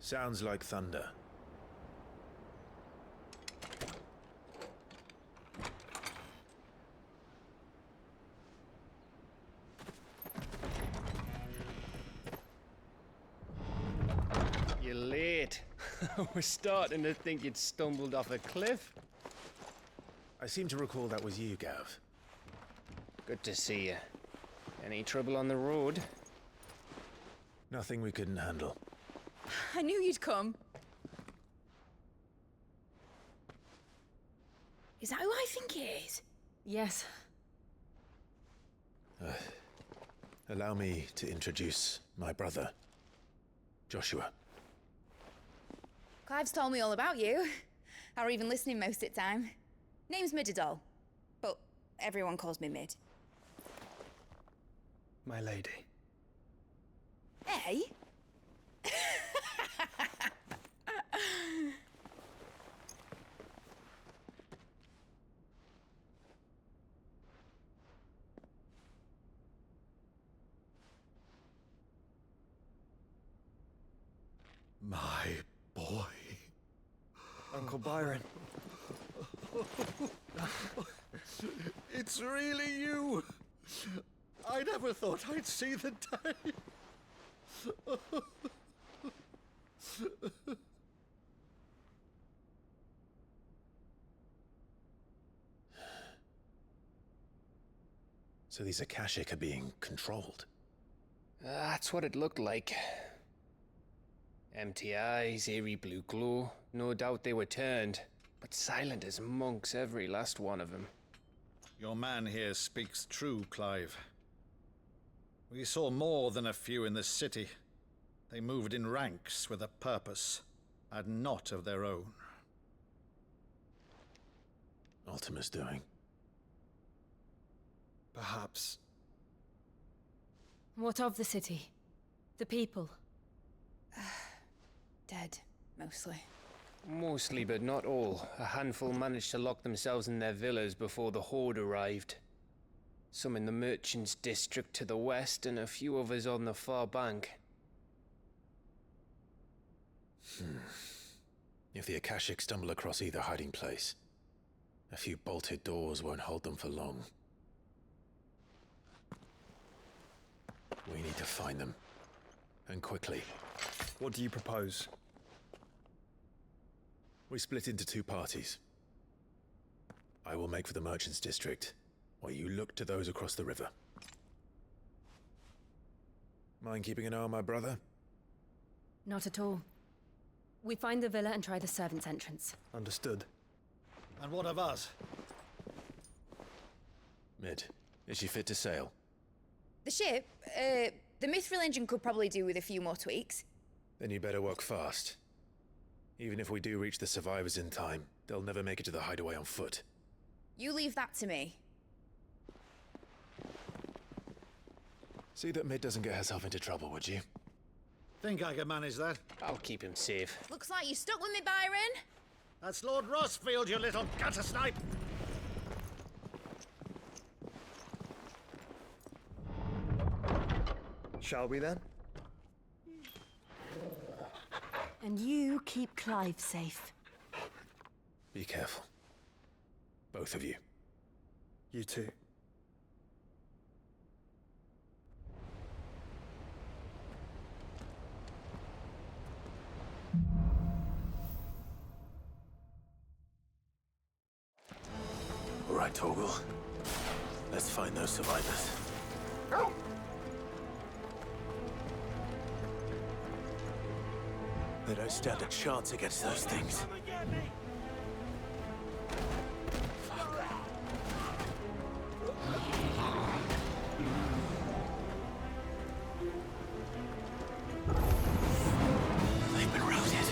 Sounds like thunder. You're late. We're starting to think you'd stumbled off a cliff. I seem to recall that was you, Gav. Good to see you. Any trouble on the road? Nothing we couldn't handle. I knew you'd come. Is that who I think it is? Yes. Allow me to introduce my brother, Joshua. Clive's told me all about you. Or even listening most of the time. Name's Midadol, but everyone calls me Mid. My lady. Hey? My boy. Uncle Byron. It's really you. I never thought I'd see the day. So these Akashic are being controlled. That's what it looked like. Empty eyes, eerie blue glow. No doubt they were turned, but silent as monks, every last one of them. Your man here speaks true, Clive. We saw more than a few in the city. They moved in ranks with a purpose, and not of their own. Ultima's doing. Perhaps. What of the city? The people? Dead, mostly. Mostly, but not all. A handful managed to lock themselves in their villas before the Horde arrived. Some in the merchants' district to the west, and a few others on the far bank. If the Akashic stumble across either hiding place, a few bolted doors won't hold them for long. We need to find them. And quickly. What do you propose? We split into two parties. I will make for the merchants' district, while you look to those across the river. Mind keeping an eye on my brother? Not at all. We find the villa and try the servants' entrance. Understood. And what of us? Mid, is she fit to sail? The ship, the Mithril engine could probably do with a few more tweaks. Then you better work fast. Even if we do reach the survivors in time, they'll never make it to the hideaway on foot. You leave that to me. See that Mid doesn't get herself into trouble, would you? Think I can manage that? I'll keep him safe. Looks like you stuck with me, Byron. That's Lord Rossfield, you little gutter snipe! Shall we then? And you keep Clive safe. Be careful. Both of you. You too. All right, Torgal. Let's find those survivors. They don't stand a chance against those things. They've been routed.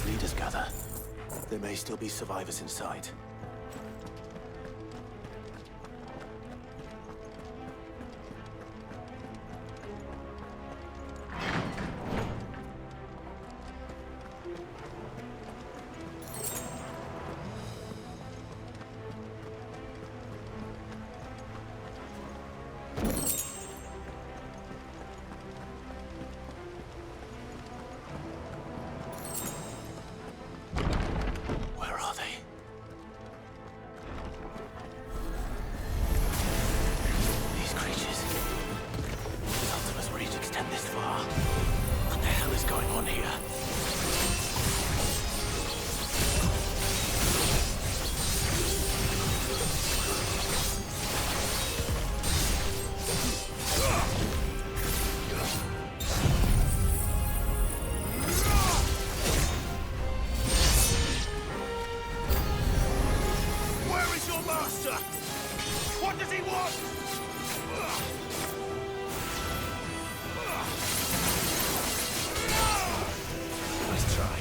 its leaders gather, there may still be survivors inside. Where are they? These creatures. Ultima's reach extend this far. What the hell is going on here? Where is your master? What does he want? Nice try.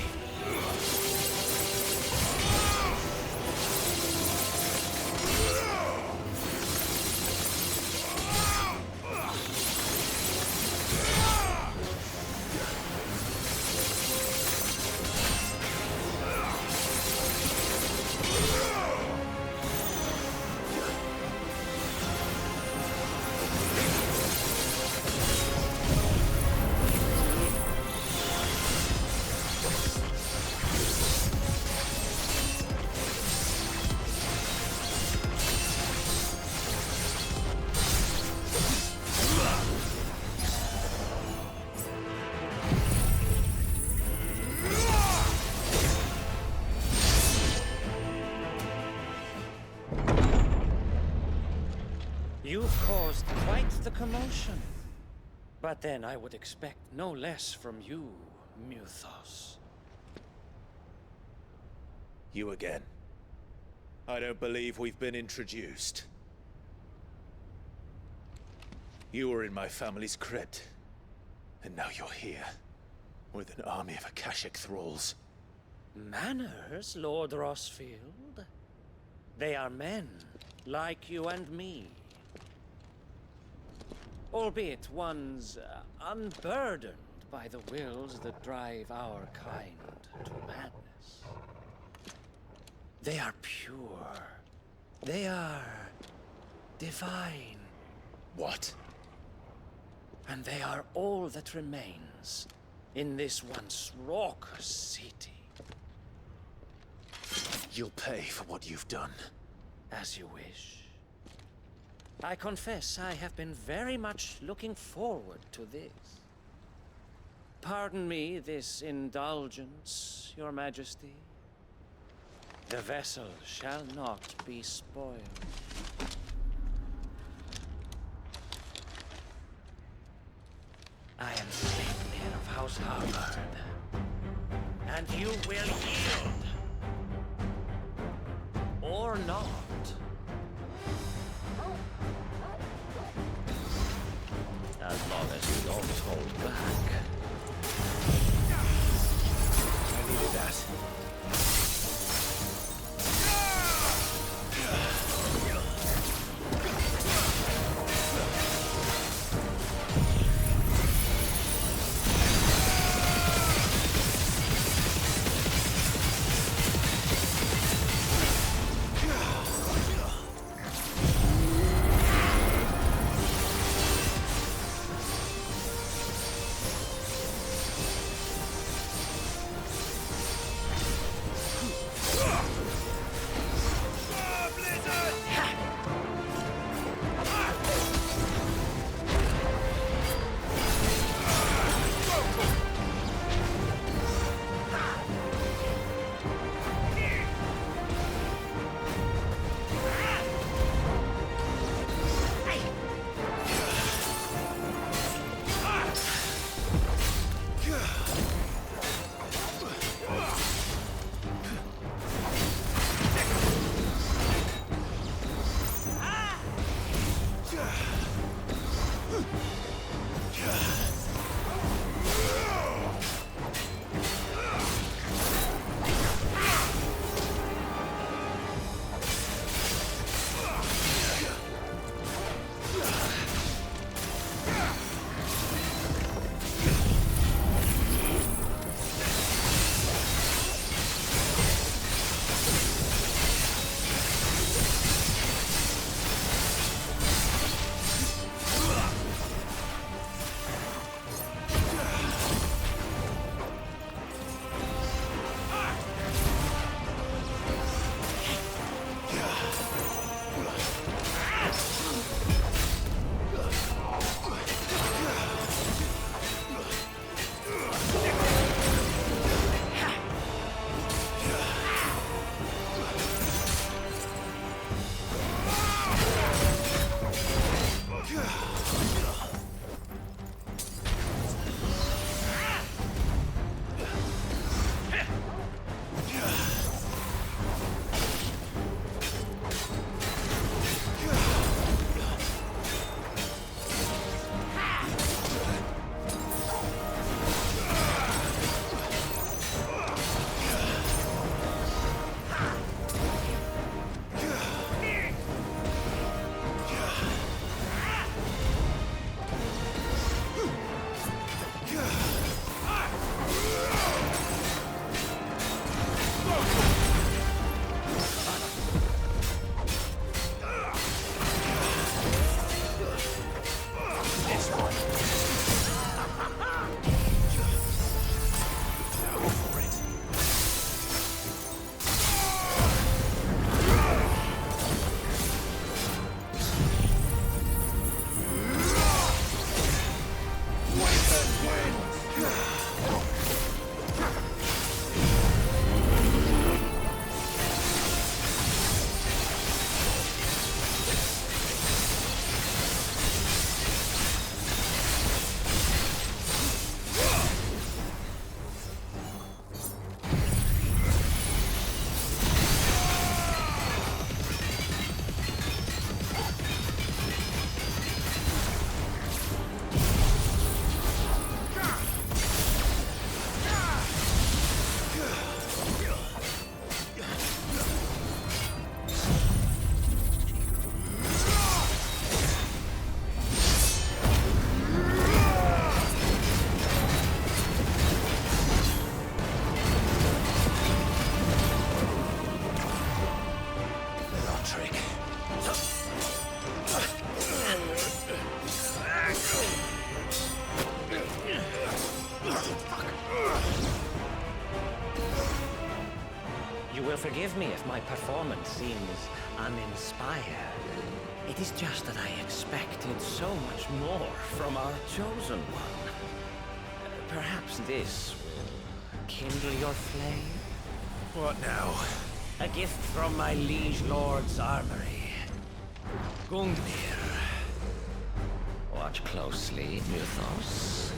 You've caused quite the commotion. But then I would expect no less from you, Muthos. You again. I don't believe we've been introduced. You were in my family's crypt. And now you're here. With an army of Akashic thralls. Manners, Lord Rossfield? They are men, like you and me. Albeit ones unburdened by the wills that drive our kind to madness. They are pure. They are divine. What? And they are all that remains in this once raucous city. You'll pay for what you've done. As you wish. I confess I have been very much looking forward to this. Pardon me this indulgence, Your Majesty. The vessel shall not be spoiled. I am Saintman of House Harvard, and you will yield. Or not. As long as you don't hold back. I needed that. You will forgive me if my performance seems uninspired. It is just that I expected so much more from our chosen one. Perhaps this will kindle your flame? What now? A gift from my liege lord's armory. Gungnir. Watch closely, Mythos.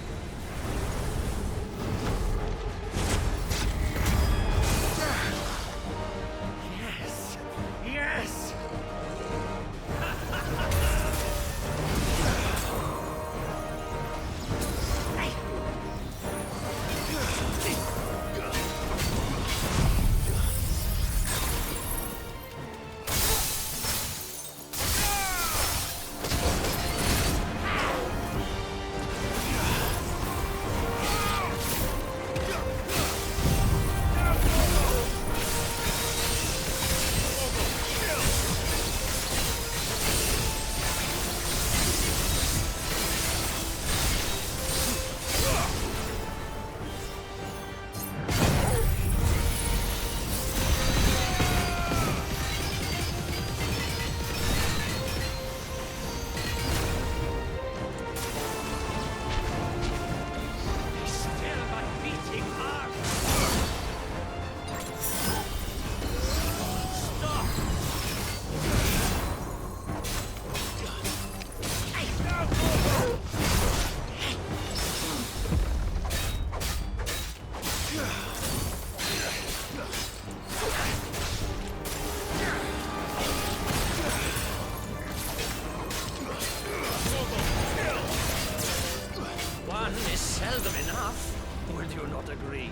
Yes! Yes! One is seldom enough. Would you not agree?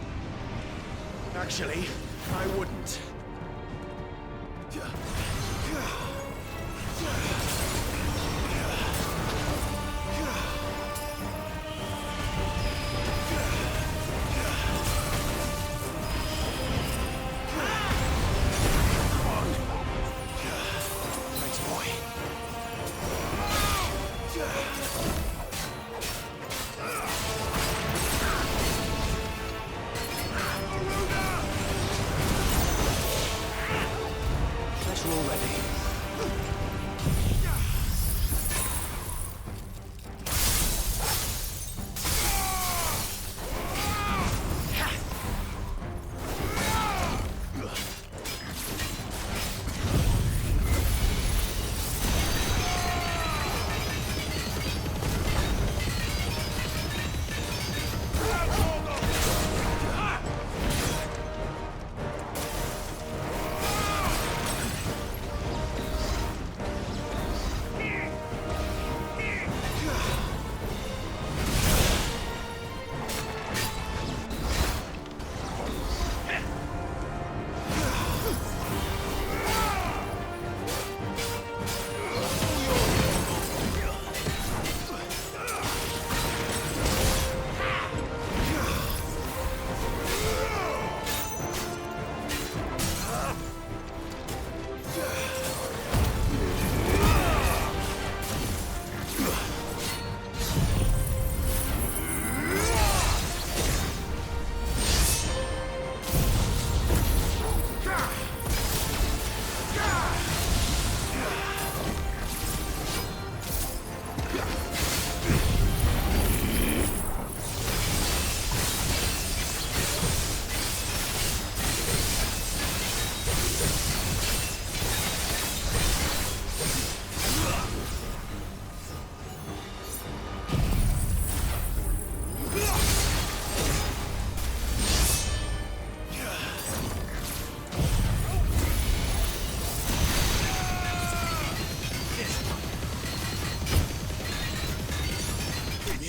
Actually, I wouldn't. Thanks, boy. Guess we're all ready.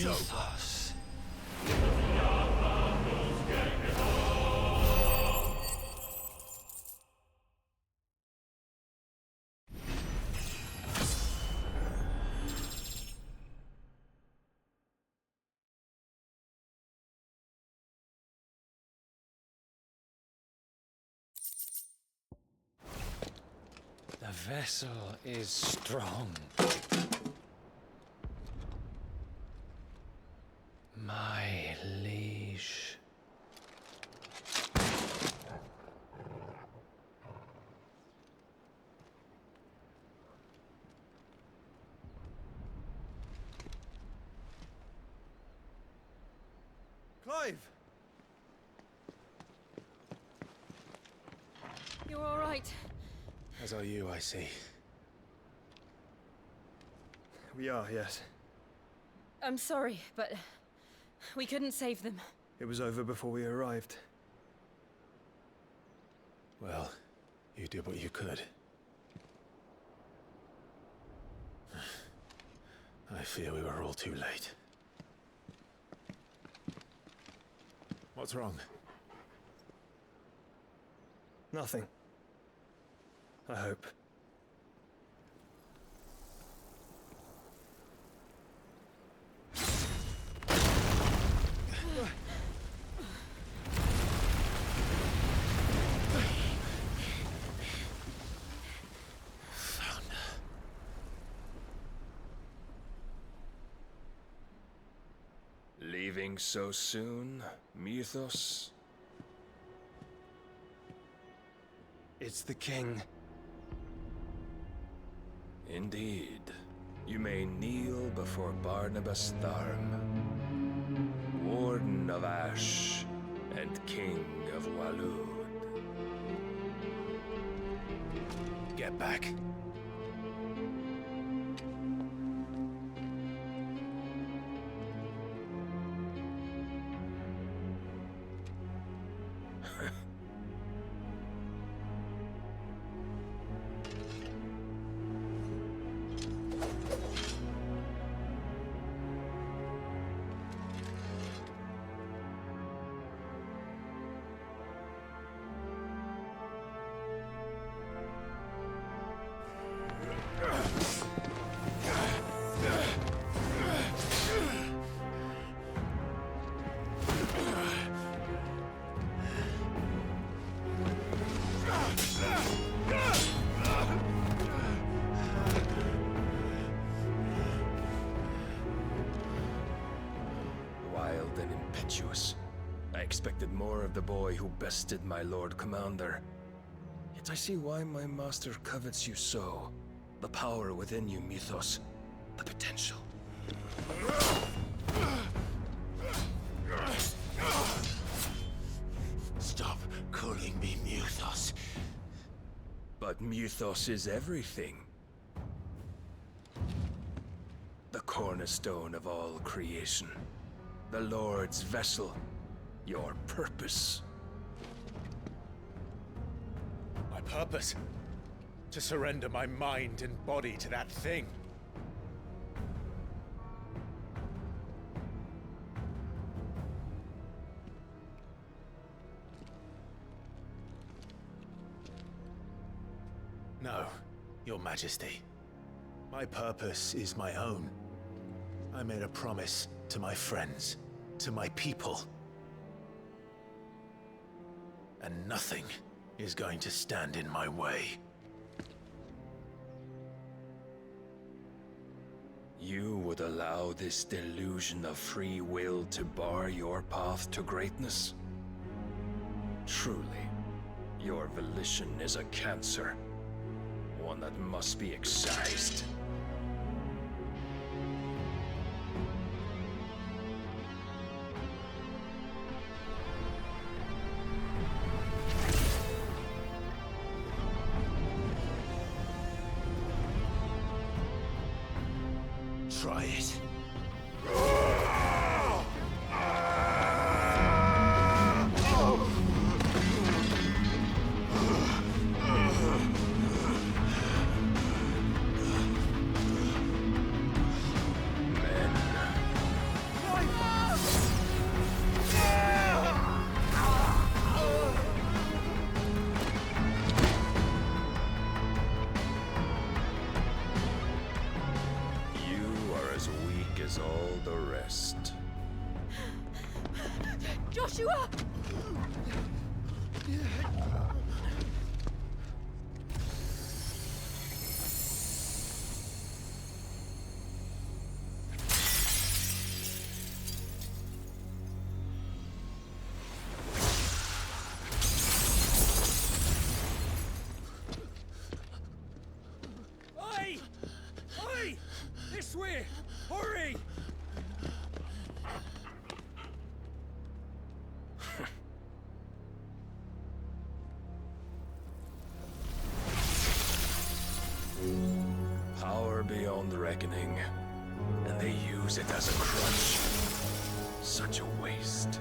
Mythos. The vessel is strong. My liege. Clive! You're all right. As are you, I see. We are, yes. I'm sorry, but we couldn't save them. It was over before we arrived. Well, you did what you could. I fear we were all too late. What's wrong? Nothing. I hope. Leaving so soon, Mythos? It's the king. Indeed. You may kneel before Barnabas Tharm, Warden of Ash and King of Walud. Get back. Wild and impetuous. I expected more of the boy who bested my Lord Commander. Yet I see why my master covets you so. The power within you, Mythos. The potential. Stop calling me Mythos. But Mythos is everything. The cornerstone of all creation. The Lord's vessel. Your purpose. My purpose? To surrender my mind and body to that thing. No, Your Majesty. My purpose is my own. I made a promise to my friends, to my people. And nothing is going to stand in my way. You would allow this delusion of free will to bar your path to greatness? Truly, your volition is a cancer. One that must be excised. Try it. As all the rest. Joshua! Oi! Oi! This way! Hurry! reckoning, and they use it as a crutch. Such a waste.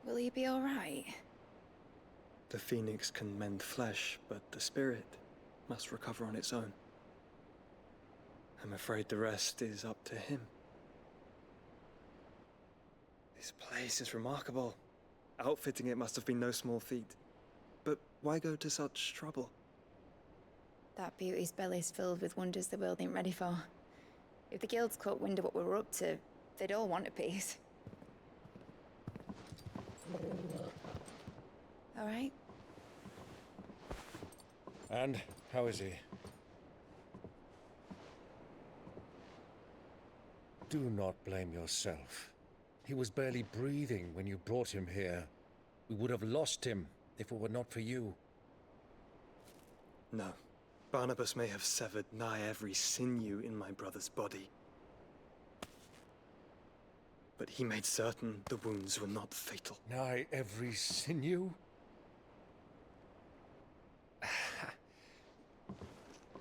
Will he be all right? The phoenix can mend flesh, but the spirit must recover on its own. I'm afraid the rest is up to him. This place is remarkable. Outfitting it must have been no small feat. But why go to such trouble? That beauty's belly's filled with wonders the world ain't ready for. If the guilds caught wind of what we were up to, they'd all want a piece. All right? And how is he? Do not blame yourself. He was barely breathing when you brought him here. We would have lost him if it were not for you. No. Barnabas may have severed nigh every sinew in my brother's body. But he made certain the wounds were not fatal. Nigh every sinew?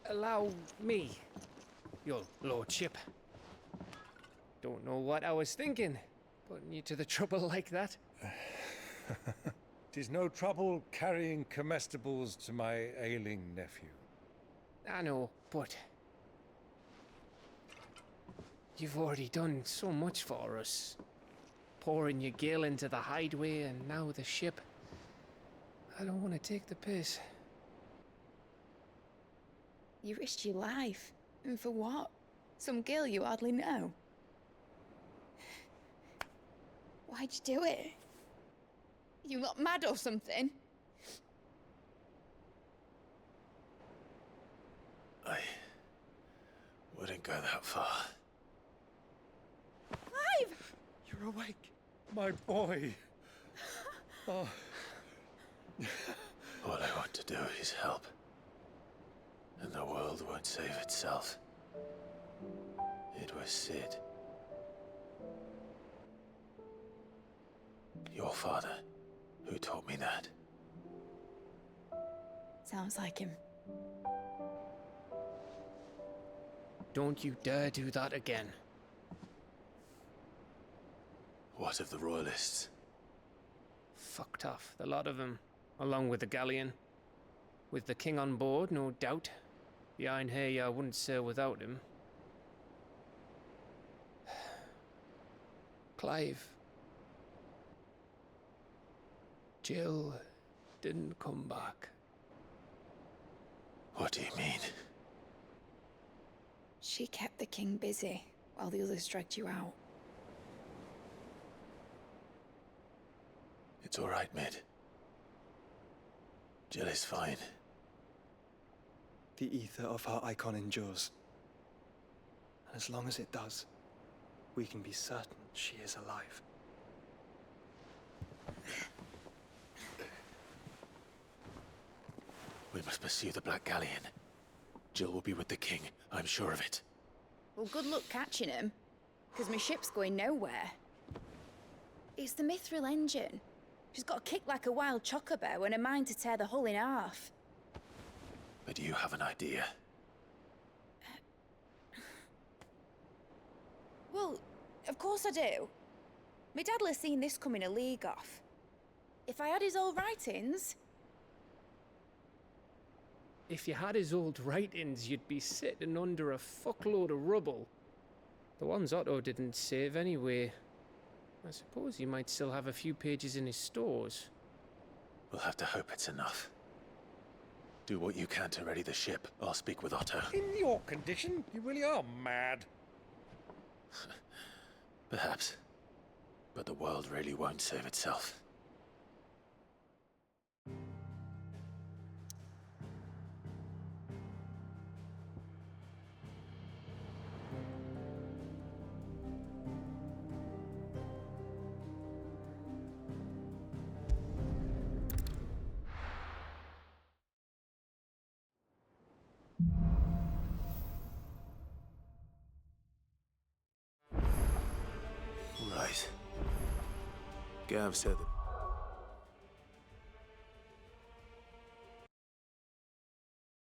Allow me, your lordship. Don't know what I was thinking, putting you to the trouble like that. 'Tis no trouble carrying comestibles to my ailing nephew. I know, but you've already done so much for us. Pouring your gil into the hideaway and now the ship. I don't want to take the piss. You risked your life. And for what? Some girl you hardly know. Why'd you do it? You got mad or something? I wouldn't go that far. Clive! You're awake, my boy. Oh. All I want to do is help. And the world won't save itself. It was Sid. Your father, who taught me that. Sounds like him. Don't you dare do that again. What of the Royalists? Fucked off, the lot of them, along with the galleon. With the king on board, no doubt. Behind here, I wouldn't sail without him. Clive. Jill didn't come back. What do you mean? She kept the king busy while the others dragged you out. It's all right, Mid. Jill is fine. The ether of her icon endures. And as long as it does, we can be certain she is alive. We must pursue the Black Galleon. Jill will be with the king, I'm sure of it. Well, good luck catching him, because my ship's going nowhere. It's the Mithril engine. She's got a kick like a wild chocobo and a mind to tear the hull in half. But you have an idea. Well, of course I do. My dad'll have seen this coming a league off. If I had his old writings... If you had his old writings, you'd be sitting under a fuckload of rubble. The ones Otto didn't save anyway. I suppose he might still have a few pages in his stores. We'll have to hope it's enough. Do what you can to ready the ship. I'll speak with Otto. In your condition, you really are mad. Perhaps. But the world really won't save itself. Gav said that